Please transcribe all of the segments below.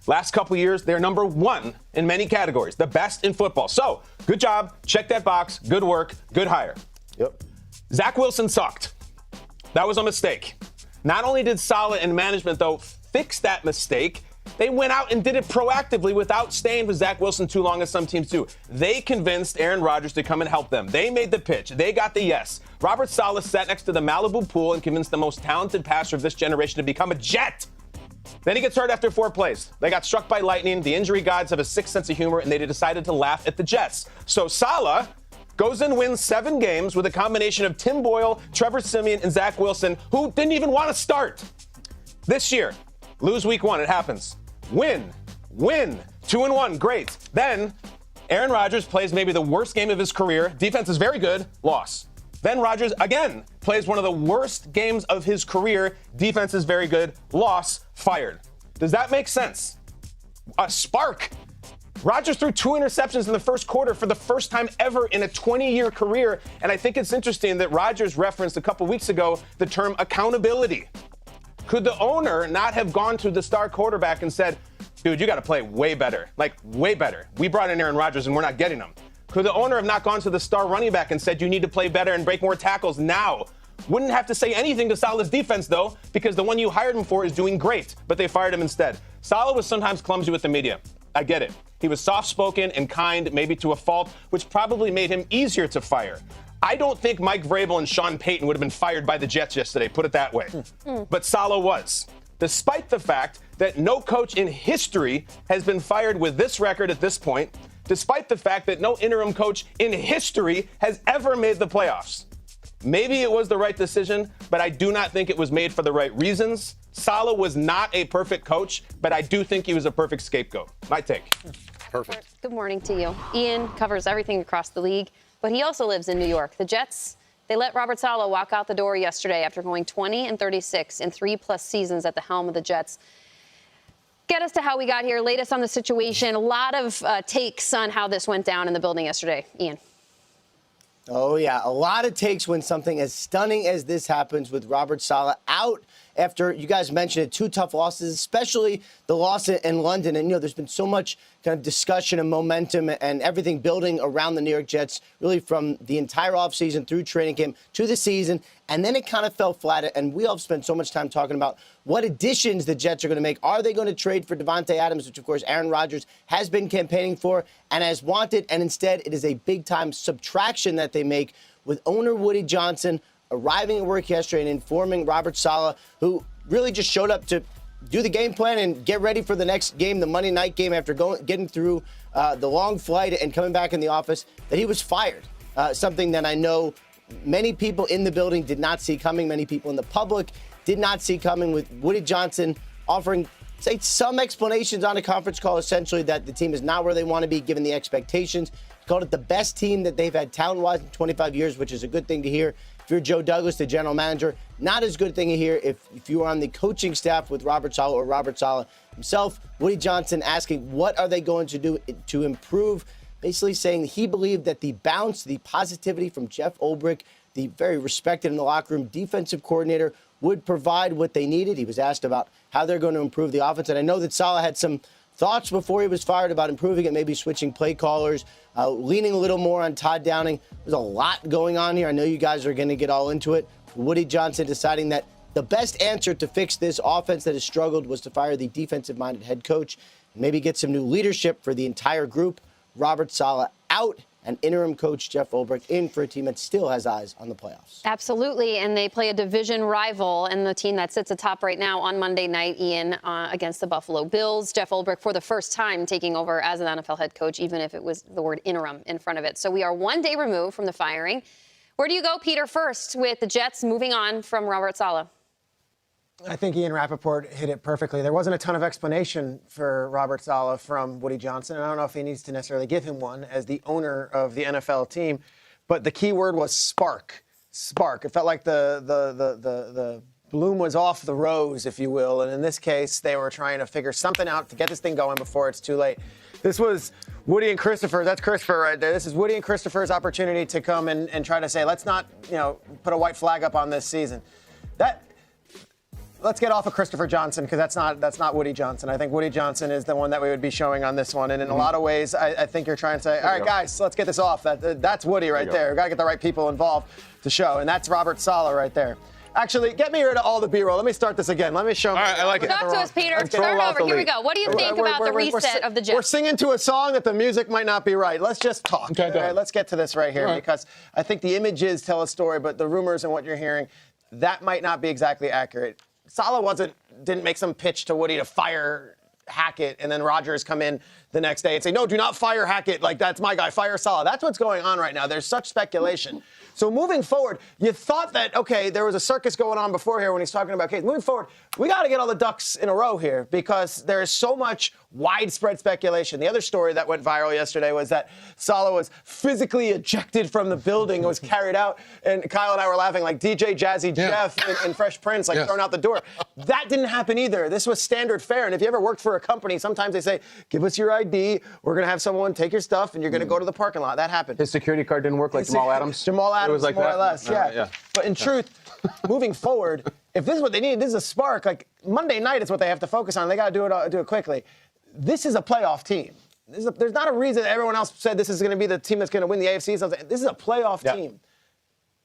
Last couple years, they're number 1 in many categories, the best in football. So, good job, check that box, good work, good hire. Yep. Zach Wilson sucked. That was a mistake. Not only did Saleh and management, though, fix that mistake, they went out and did it proactively without staying with Zach Wilson too long as some teams do. They convinced Aaron Rodgers to come and help them. They made the pitch. They got the yes. Robert Saleh sat next to the Malibu pool and convinced the most talented passer of this generation to become a Jet. Then he gets hurt after 4 plays. They got struck by lightning. The injury gods have a sick sense of humor, and they decided to laugh at the Jets. So Saleh goes and wins 7 games with a combination of Tim Boyle, Trevor Siemian, and Zach Wilson, who didn't even want to start. This year, lose week 1, it happens. Win. 2-1, great. Then Aaron Rodgers plays maybe the worst game of his career. Defense is very good, loss. Then Rodgers again plays one of the worst games of his career. Defense is very good, loss, fired. Does that make sense? A spark. Rodgers threw 2 interceptions in the first quarter for the first time ever in a 20-year career. And I think it's interesting that Rodgers referenced a couple weeks ago the term accountability. Could the owner not have gone to the star quarterback and said, dude, you got to play way better, like way better. We brought in Aaron Rodgers and we're not getting him. Could the owner have not gone to the star running back and said, you need to play better and break more tackles now? Wouldn't have to say anything to Saleh's defense, though, because the one you hired him for is doing great, but they fired him instead. Saleh was sometimes clumsy with the media. I get it. He was soft-spoken and kind, maybe to a fault, which probably made him easier to fire. I don't think Mike Vrabel and Sean Payton would have been fired by the Jets yesterday, put it that way. But Saleh was, despite the fact that no coach in history has been fired with this record at this point, despite the fact that no interim coach in history has ever made the playoffs. Maybe it was the right decision, but I do not think it was made for the right reasons. Saleh was not a perfect coach, but I do think he was a perfect scapegoat. My take. Perfect. Good morning to you. Ian covers everything across the league, but he also lives in New York. The Jets, they let Robert Saleh walk out the door yesterday after going 20-36 in 3+ seasons at the helm of the Jets. Get us to how we got here. Latest on the situation. A lot of takes on how this went down in the building yesterday. Ian. Oh, yeah. A lot of takes when something as stunning as this happens with Robert Saleh out after, you guys mentioned it, 2 tough losses, especially the loss in London. And, there's been so much kind of discussion and momentum and everything building around the New York Jets, really from the entire offseason through training camp to the season. And then it kind of fell flat. And we all spent so much time talking about what additions the Jets are going to make. Are they going to trade for Devontae Adams, which, of course, Aaron Rodgers has been campaigning for and has wanted. And instead, it is a big-time subtraction that they make with owner Woody Johnson arriving at work yesterday and informing Robert Saleh, who really just showed up to do the game plan and get ready for the next game, the Monday night game, after getting through the long flight and coming back in the office, that he was fired. Something that I know many people in the building did not see coming. Many people in the public did not see coming, with Woody Johnson offering, say, some explanations on a conference call, essentially that the team is not where they want to be given the expectations. He called it the best team that they've had talent-wise in 25 years, which is a good thing to hear. If you're Joe Douglas, the general manager, not as good a thing to hear if you are on the coaching staff with Robert Saleh or Robert Saleh himself. Woody Johnson asking what are they going to do to improve, basically saying he believed that the bounce, the positivity from Jeff Ulbrich, the very respected in the locker room defensive coordinator, would provide what they needed. He was asked about how they're going to improve the offense. And I know that Saleh had some thoughts before he was fired about improving it, maybe switching play callers, leaning a little more on Todd Downing. There's a lot going on here. I know you guys are going to get all into it. Woody Johnson deciding that the best answer to fix this offense that has struggled was to fire the defensive-minded head coach and maybe get some new leadership for the entire group. Robert Saleh out, and interim coach Jeff Ulbrich in for a team that still has eyes on the playoffs. Absolutely, and they play a division rival, and the team that sits atop right now on Monday night, Ian, against the Buffalo Bills. Jeff Ulbrich, for the first time, taking over as an NFL head coach, even if it was the word interim in front of it. So we are 1 day removed from the firing. Where do you go, Peter, first with the Jets moving on from Robert Saleh? I think Ian Rappaport hit it perfectly. There wasn't a ton of explanation for Robert Saleh from Woody Johnson. And I don't know if he needs to necessarily give him one as the owner of the NFL team. But the key word was spark. Spark. It felt like the bloom was off the rose, if you will. And in this case, they were trying to figure something out to get this thing going before it's too late. This was Woody and Christopher. That's Christopher right there. This is Woody and Christopher's opportunity to come and try to say, let's not, put a white flag up on this season. let's get off of Christopher Johnson, because that's not Woody Johnson. I think Woody Johnson is the one that we would be showing on this one. And in a lot of ways, I think you're trying to say, all right, guys, let's get this off. That's Woody right there. We've got to get the right people involved to show. And that's Robert Saleh right there. Actually, get me rid of all the B-roll. Let me start this again. Let me show. All right, I like it. Talk to us, Peter. Start over. Here we go. What do you think about the reset of the Jets? We're singing to a song that the music might not be right. Let's just talk. Okay, all right, let's get to this right here, because I think the images tell a story, but the rumors and what you're hearing, that might not be exactly accurate. Saleh didn't make some pitch to Woody to fire Hackett, and then Rodgers come in the next day and say, no, do not fire Hackett. Like, that's my guy. Fire Saleh. That's what's going on right now. There's such speculation. So moving forward, you thought that, okay, there was a circus going on before here when he's talking about case. Moving forward, we got to get all the ducks in a row here, because there is so much widespread speculation. The other story that went viral yesterday was that Saleh was physically ejected from the building, was carried out, and Kyle and I were laughing like DJ Jazzy Jeff and Fresh Prince, like thrown out the door. That didn't happen either. This was standard fare. And if you ever worked for a company, sometimes they say, give us your ID, we're going to have someone take your stuff, and you're going to go to the parking lot. That happened. His security card didn't work like Jamal Adams? Jamal Adams, it was like more that? or less, yeah. But in truth, moving forward, if this is what they need, this is a spark. Like, Monday night is what they have to focus on. They got to do it quickly. This is a playoff team. There's not a reason that everyone else said this is going to be the team that's going to win the AFC. So this is a playoff team.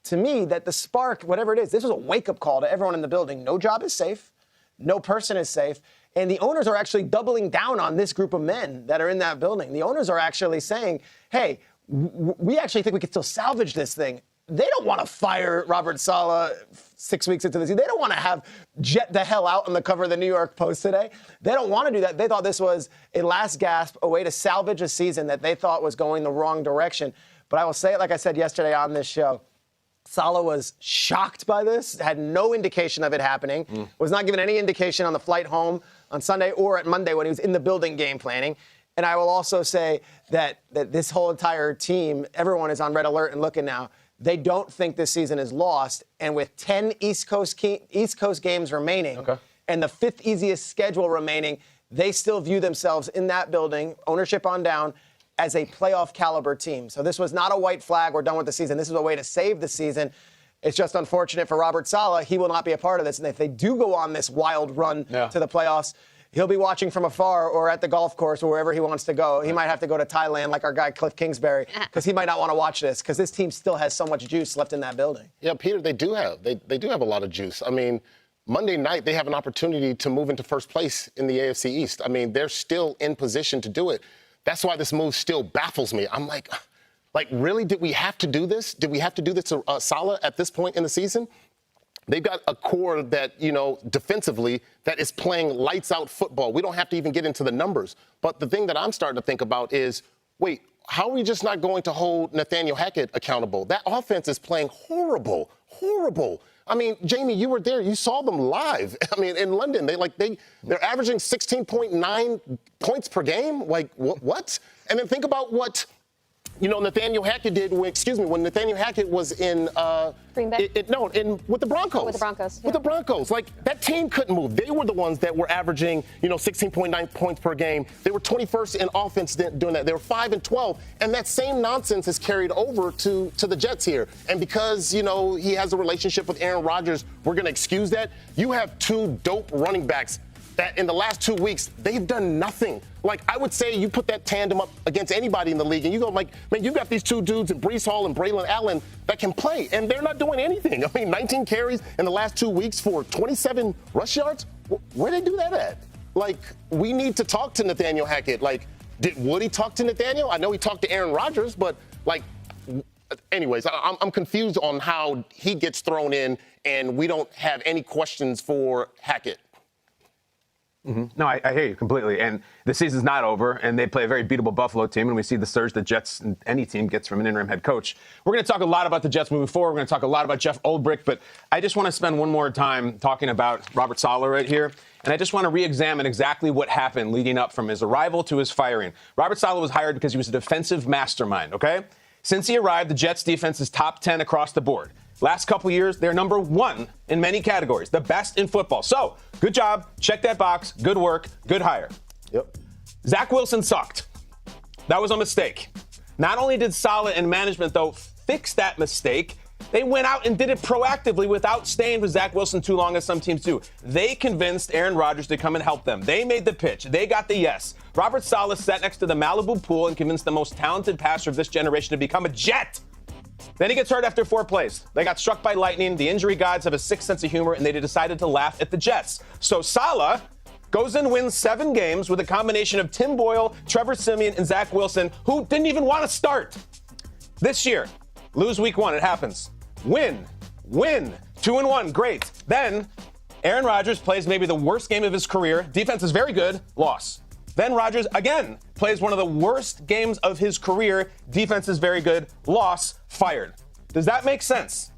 To me, that the spark, whatever it is, this was a wake-up call to everyone in the building. No job is safe. No person is safe. And the owners are actually doubling down on this group of men that are in that building. The owners are actually saying, hey, we actually think we can still salvage this thing. They don't want to fire Robert Saleh 6 weeks into the season. They don't want to have jet the hell out on the cover of the New York Post today. They don't want to do that. They thought this was a last gasp, a way to salvage a season that they thought was going the wrong direction. But I will say it like I said yesterday on this show. Saleh was shocked by this, had no indication of it happening, was not given any indication on the flight home on Sunday or at Monday when he was in the building game planning. And I will also say that this whole entire team, everyone is on red alert and looking now. They don't think this season is lost. And with 10 East Coast games remaining and the fifth easiest schedule remaining, they still view themselves in that building, ownership on down, as a playoff caliber team. So this was not a white flag, we're done with the season. This is a way to save the season. It's just unfortunate for Robert Saleh. He will not be a part of this. And if they do go on this wild run to the playoffs, he'll be watching from afar or at the golf course or wherever he wants to go. He might have to go to Thailand like our guy Cliff Kingsbury, because he might not want to watch this, because this team still has so much juice left in that building. Yeah, Peter, they do have a lot of juice. I mean, Monday night, they have an opportunity to move into first place in the AFC East. I mean, they're still in position to do it. That's why this move still baffles me. I'm like, really, did we have to do this? Did we have to do this to Saleh at this point in the season? They've got a core that, defensively, that is playing lights-out football. We don't have to even get into the numbers. But the thing that I'm starting to think about is, wait, how are we just not going to hold Nathaniel Hackett accountable? That offense is playing horrible. I mean, Jamie, you were there. You saw them live. I mean, in London, they're averaging 16.9 points per game. Like, what? And then think about what, Nathaniel Hackett did when Nathaniel Hackett was in Green Bay? With the Broncos. With the Broncos. With the Broncos. Like, that team couldn't move. They were the ones that were averaging, 16.9 points per game. They were 21st in offense doing that. They were 5-12. And that same nonsense has carried over to the Jets here. And because, he has a relationship with Aaron Rodgers, we're going to excuse that. You have two dope running backs that in the last 2 weeks, they've done nothing. Like, I would say you put that tandem up against anybody in the league, and you go, like, man, you got these two dudes in Breece Hall and Braylon Allen that can play, and they're not doing anything. I mean, 19 carries in the last 2 weeks for 27 rush yards? Where'd they do that at? Like, we need to talk to Nathaniel Hackett. Like, did Woody talk to Nathaniel? I know he talked to Aaron Rodgers, but, like, anyways, I'm confused on how he gets thrown in, and we don't have any questions for Hackett. No, I hear you completely. And the season's not over, and they play a very beatable Buffalo team, and we see the surge the Jets and any team gets from an interim head coach. We're going to talk a lot about the Jets moving forward. We're going to talk a lot about Jeff Ulbrich, but I just want to spend one more time talking about Robert Saleh right here. And I just want to re-examine exactly what happened leading up from his arrival to his firing. Robert Saleh was hired because he was a defensive mastermind, okay? Since he arrived, the Jets' defense is top 10 across the board. Last couple years, they're number 1 in many categories, the best in football. So, good job, check that box, good work, good hire. Yep. Zach Wilson sucked. That was a mistake. Not only did Saleh and management, though, fix that mistake, They went out and did it proactively without staying with Zach Wilson too long, as some teams do. They convinced Aaron Rodgers to come and help them. They made the pitch. They got the yes. Robert Saleh sat next to the Malibu pool and convinced the most talented passer of this generation to become a Jet. Then he gets hurt after 4 plays. They got struck by lightning. The injury gods have a sick sense of humor, and they decided to laugh at the Jets. So Saleh goes and wins 7 games with a combination of Tim Boyle, Trevor Siemian, and Zach Wilson, who didn't even want to start. This year, lose week 1, it happens. Win. 2-1, great. Then Aaron Rodgers plays maybe the worst game of his career. Defense is very good, loss. Then Rodgers again plays one of the worst games of his career. Defense is very good, loss, fired. Does that make sense?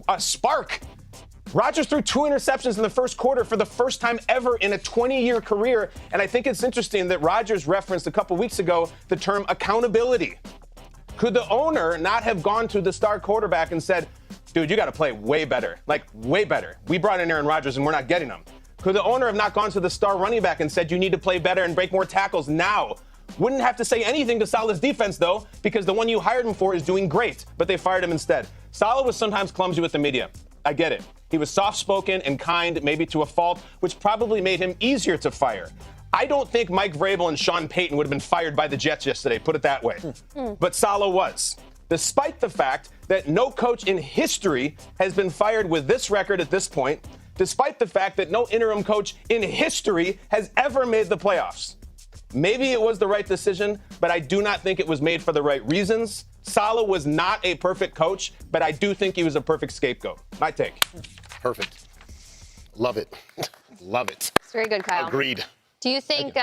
A spark. Rodgers threw 2 interceptions in the first quarter for the first time ever in a 20-year career. And I think it's interesting that Rodgers referenced a couple weeks ago the term accountability. Could the owner not have gone to the star quarterback and said, dude, you got to play way better, like way better. We brought in Aaron Rodgers and we're not getting him. Could the owner have not gone to the star running back and said, you need to play better and break more tackles now? Wouldn't have to say anything to Saleh's defense, though, because the one you hired him for is doing great, but they fired him instead. Saleh was sometimes clumsy with the media. I get it. He was soft-spoken and kind, maybe to a fault, which probably made him easier to fire. I don't think Mike Vrabel and Sean Payton would have been fired by the Jets yesterday, put it that way. But Saleh was, despite the fact that no coach in history has been fired with this record at this point, despite the fact that no interim coach in history has ever made the playoffs. Maybe it was the right decision, but I do not think it was made for the right reasons. Saleh was not a perfect coach, but I do think he was a perfect scapegoat. My take. Perfect. Love it. Love it. It's very good, Kyle. Agreed. Do you think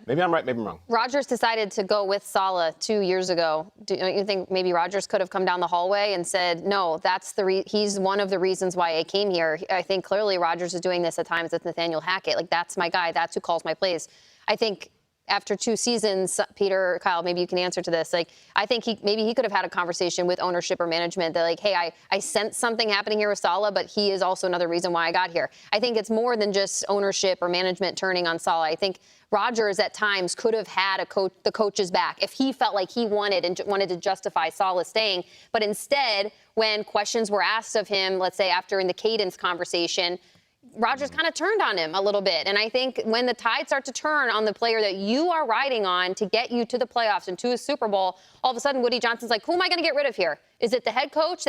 Maybe I'm right, maybe I'm wrong. Rodgers decided to go with Saleh 2 years ago? Don't you think maybe Rodgers could have come down the hallway and said, no, that's he's one of the reasons why I came here. I think clearly Rodgers is doing this at times with Nathaniel Hackett. Like, that's my guy. That's who calls my plays. I think after 2 seasons, Peter, Kyle, maybe you can answer to this. Like, I think maybe he could have had a conversation with ownership or management that, like, hey, I sense something happening here with Saleh, but he is also another reason why I got here. I think it's more than just ownership or management turning on Saleh. I think Rodgers at times could have had the coach's back if he felt like he wanted to justify Saleh staying. But instead, when questions were asked of him, let's say after in the cadence conversation, Rodgers kind of turned on him a little bit. And I think when the tide starts to turn on the player that you are riding on to get you to the playoffs and to a Super Bowl, all of a sudden Woody Johnson's like, who am I going to get rid of here? Is it the head coach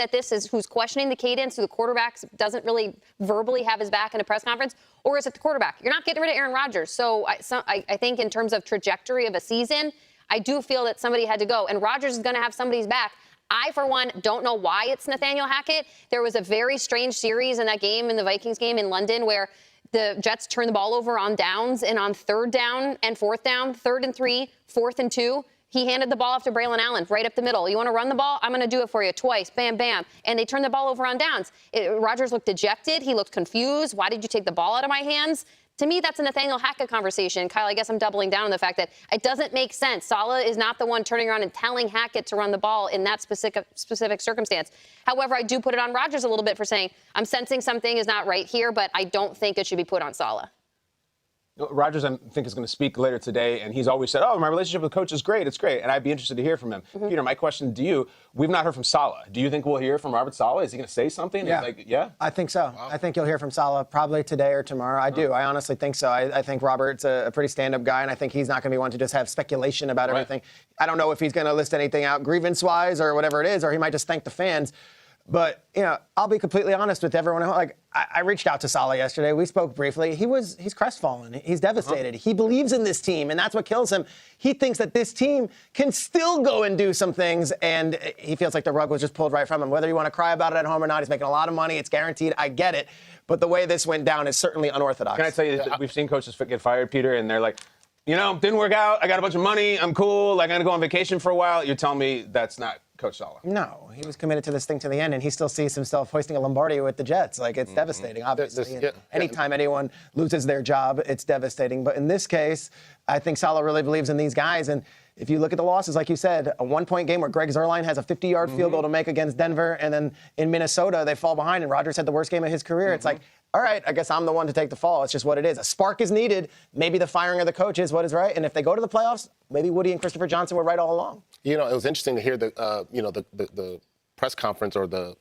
who's questioning the cadence, who the quarterback doesn't really verbally have his back in a press conference? Or is it the quarterback? You're not getting rid of Aaron Rodgers. So I think in terms of trajectory of a season, I do feel that somebody had to go. And Rodgers is going to have somebody's back. I, for one, don't know why it's Nathaniel Hackett. There was a very strange series in that game, in the Vikings game in London, where the Jets turned the ball over on downs, and on 3rd down and 4th down, 3rd and 3, 4th and 2, he handed the ball off to Braylon Allen right up the middle. You want to run the ball? I'm going to do it for you twice. Bam, bam. And they turned the ball over on downs. Rodgers looked dejected. He looked confused. Why did you take the ball out of my hands? To me, that's a Nathaniel Hackett conversation. Kyle, I guess I'm doubling down on the fact that it doesn't make sense. Saleh is not the one turning around and telling Hackett to run the ball in that specific circumstance. However, I do put it on Rodgers a little bit for saying, I'm sensing something is not right here, but I don't think it should be put on Saleh. Rodgers, I think, is going to speak later today, and he's always said, my relationship with the coach is great. It's great, and I'd be interested to hear from him. Peter, my question to you, we've not heard from Saleh. Do you think we'll hear from Robert Saleh? Is he going to say something? Yeah. I think so. Wow. I think you'll hear from Saleh probably today or tomorrow. I do. I honestly think so. I think Robert's a pretty stand-up guy, and I think he's not going to be one to just have speculation about everything. I don't know if he's going to list anything out grievance-wise or whatever it is, or he might just thank the fans. But, I'll be completely honest with everyone. I reached out to Saleh yesterday. We spoke briefly. He's crestfallen. He's devastated. He believes in this team, and that's what kills him. He thinks that this team can still go and do some things, and he feels like the rug was just pulled right from him. Whether you want to cry about it at home or not, he's making a lot of money. It's guaranteed. I get it. But the way this went down is certainly unorthodox. Can I tell you, we've seen coaches get fired, Peter, and they're like, didn't work out. I got a bunch of money. I'm cool. I'm going to go on vacation for a while. You're telling me that's not Coach Saleh? No, he was committed to this thing to the end, and he still sees himself hoisting a Lombardi with the Jets. It's devastating, obviously. Anytime anyone loses their job, it's devastating. But in this case, I think Saleh really believes in these guys. And if you look at the losses, like you said, a 1-point game where Greg Zuerlein has a 50-yard field goal to make against Denver, and then in Minnesota, they fall behind, and Rodgers had the worst game of his career. It's like, all right, I guess I'm the one to take the fall. It's just what it is. A spark is needed. Maybe the firing of the coach is what is right. And if they go to the playoffs, maybe Woody and Christopher Johnson were right all along. It was interesting to hear the press conference or the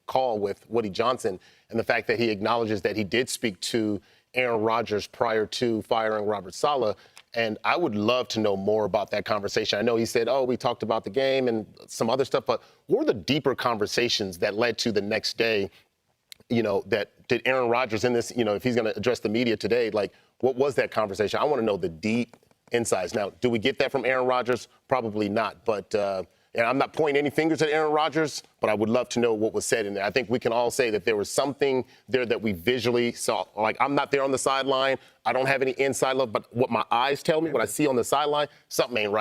call with Woody Johnson, and the fact that he acknowledges that he did speak to Aaron Rodgers prior to firing Robert Saleh. And I would love to know more about that conversation. I know he said, we talked about the game and some other stuff, but what were the deeper conversations that led to the next day, that did Aaron Rodgers in this, if he's going to address the media today, like, what was that conversation? I want to know the deep insights. Now, do we get that from Aaron Rodgers? Probably not. But and I'm not pointing any fingers at Aaron Rodgers, but I would love to know what was said in there. I think we can all say that there was something there that we visually saw. Like, I'm not there on the sideline. I don't have any inside look, but what my eyes tell me, what I see on the sideline, something ain't right.